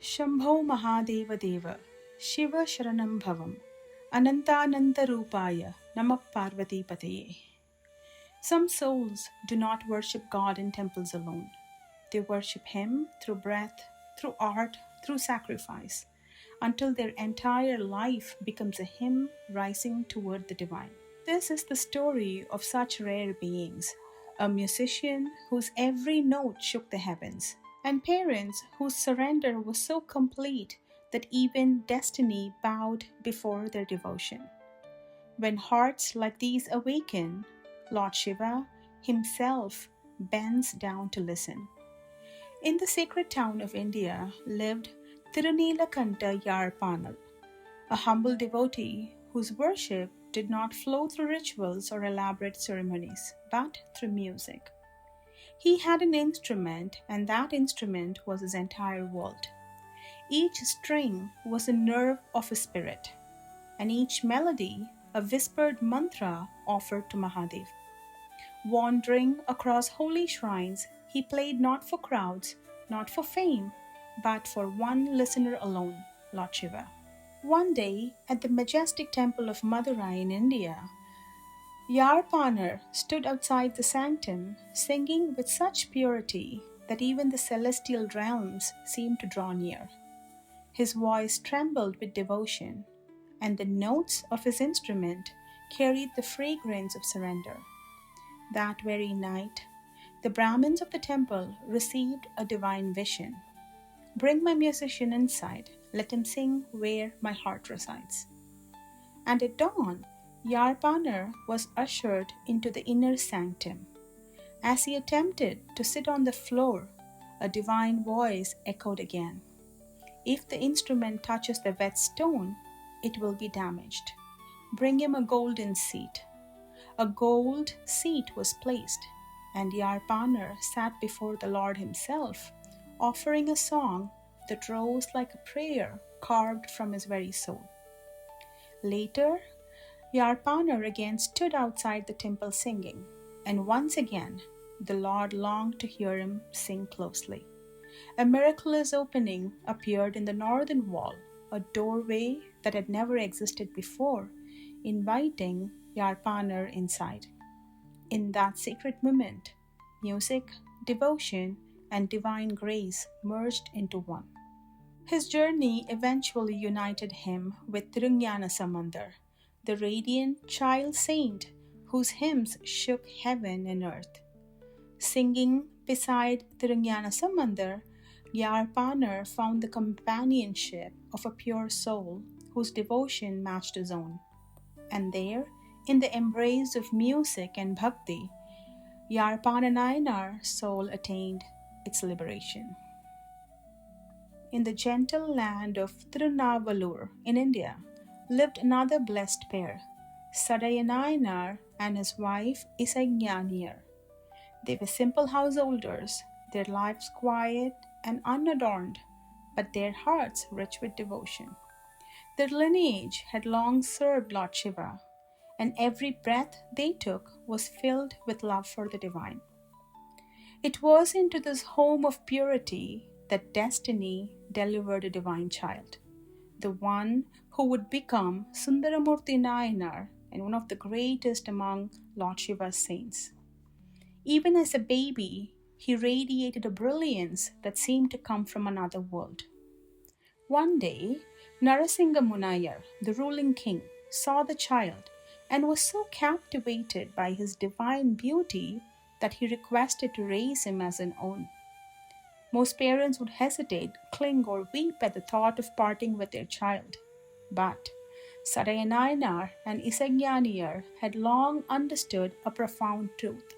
Shambho Mahadeva Deva, Shiva Sharanam Bhavam, Anantananta Rupaya, Namah Parvati Pataye. Some souls do not worship God in temples alone. They worship Him through breath, through art, through sacrifice, until their entire life becomes a hymn rising toward the divine. This is the story of such rare beings, a musician whose every note shook the heavens, and parents whose surrender was so complete that even destiny bowed before their devotion. When hearts like these awaken, Lord Shiva himself bends down to listen. In the sacred town of India lived Tiru Neelakanta Yazhpanar, a humble devotee whose worship did not flow through rituals or elaborate ceremonies, but through music. He had an instrument, and that instrument was his entire world. Each string was a nerve of his spirit, and each melody a whispered mantra offered to Mahadev. Wandering across holy shrines, he played not for crowds, not for fame, but for one listener alone, Lord Shiva. One day, at the majestic temple of Madurai in India, Yazhpanar stood outside the sanctum, singing with such purity that even the celestial realms seemed to draw near. His voice trembled with devotion, and the notes of his instrument carried the fragrance of surrender. That very night, the Brahmins of the temple received a divine vision. Bring my musician inside, let him sing where my heart resides. And at dawn, Yazhpanar was ushered into the inner sanctum. As he attempted to sit on the floor, a divine voice echoed again. If the instrument touches the wet stone, it will be damaged. Bring him a golden seat. A gold seat was placed, and Yazhpanar sat before the Lord Himself, offering a song that rose like a prayer carved from his very soul. Later, Yazhpanar again stood outside the temple singing, and once again the Lord longed to hear him sing closely. A miraculous opening appeared in the northern wall, a doorway that had never existed before, inviting Yazhpanar inside. In that sacred moment, music, devotion, and divine grace merged into one. His journey eventually united him with Tiru Neelakanta, the radiant child saint whose hymns shook heaven and earth. Singing beside Tiru Neelakanta, Yazhpanar found the companionship of a pure soul whose devotion matched his own. And there, in the embrace of music and bhakti, Sadaya Nayanar's soul attained its liberation. In the gentle land of Tirunavallur in India lived another blessed pair, Sadaya Nayanar and his wife Isaijnaniyar. They were simple householders, their lives quiet and unadorned, but their hearts rich with devotion. Their lineage had long served Lord Shiva, and every breath they took was filled with love for the divine. It was into this home of purity that destiny delivered a divine child, the one who would become Sundaramurthi Nayanar and one of the greatest among Lord Shiva's saints. Even as a baby, he radiated a brilliance that seemed to come from another world. One day, Narasimha Munayar, the ruling king, saw the child and was so captivated by his divine beauty that he requested to raise him as an own. Most parents would hesitate, cling, or weep at the thought of parting with their child. But Sadaya Nayanar and Isaijnaniyar had long understood a profound truth.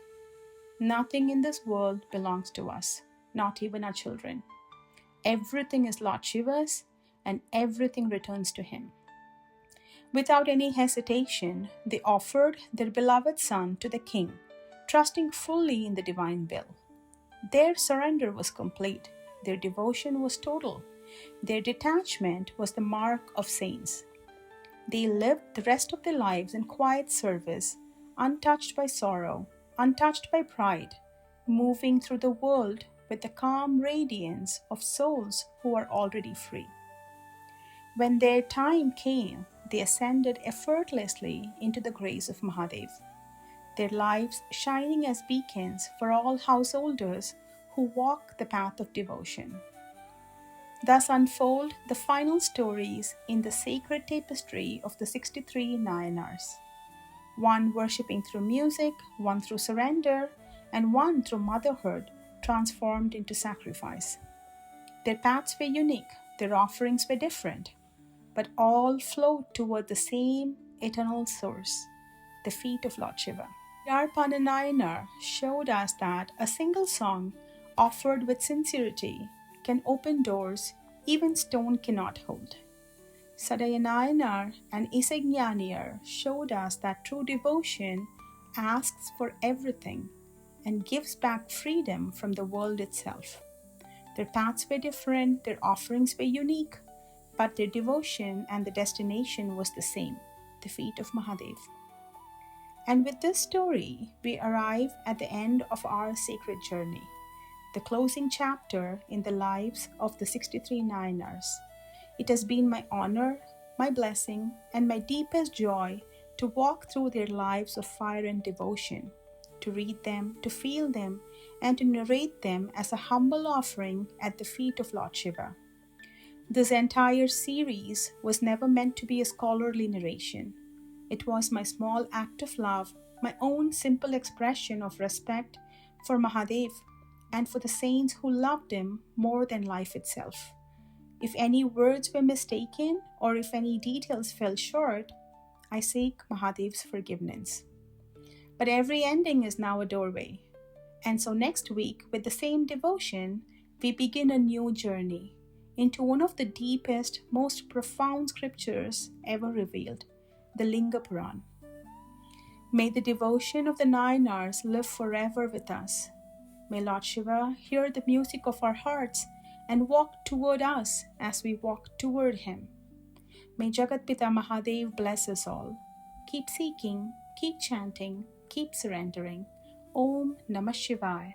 Nothing in this world belongs to us, not even our children. Everything is Lord Shiva's, and everything returns to Him. Without any hesitation, they offered their beloved son to the king, trusting fully in the divine will. Their surrender was complete, their devotion was total, their detachment was the mark of saints. They lived the rest of their lives in quiet service, untouched by sorrow, untouched by pride, moving through the world with the calm radiance of souls who are already free. When their time came, they ascended effortlessly into the grace of Mahadev, their lives shining as beacons for all householders who walk the path of devotion. Thus unfold the final stories in the sacred tapestry of the 63 Nayanars. One worshipping through music, one through surrender, and one through motherhood transformed into sacrifice. Their paths were unique, their offerings were different, but all flowed toward the same eternal source, the feet of Lord Shiva. Yazhpanar Nayanar showed us that a single song offered with sincerity can open doors even stone cannot hold. Sadaya Nayanar and Isaijnaniyar showed us that true devotion asks for everything and gives back freedom from the world itself. Their paths were different, their offerings were unique, but their devotion and the destination was the same, the feet of Mahadev. And with this story, we arrive at the end of our sacred journey, the closing chapter in the lives of the 63 Nayanars. It has been my honor, my blessing, and my deepest joy to walk through their lives of fire and devotion, to read them, to feel them, and to narrate them as a humble offering at the feet of Lord Shiva. This entire series was never meant to be a scholarly narration. It was my small act of love, my own simple expression of respect for Mahadev and for the saints who loved him more than life itself. If any words were mistaken or if any details fell short, I seek Mahadev's forgiveness. But every ending is now a doorway. And so next week, with the same devotion, we begin a new journey into one of the deepest, most profound scriptures ever revealed, the Linga Puran. May the devotion of the Nayanars live forever with us. May Lord Shiva hear the music of our hearts and walk toward us as we walk toward him. May Jagatpita Mahadev bless us all. Keep seeking, keep chanting, keep surrendering. Om Namah Shivaya.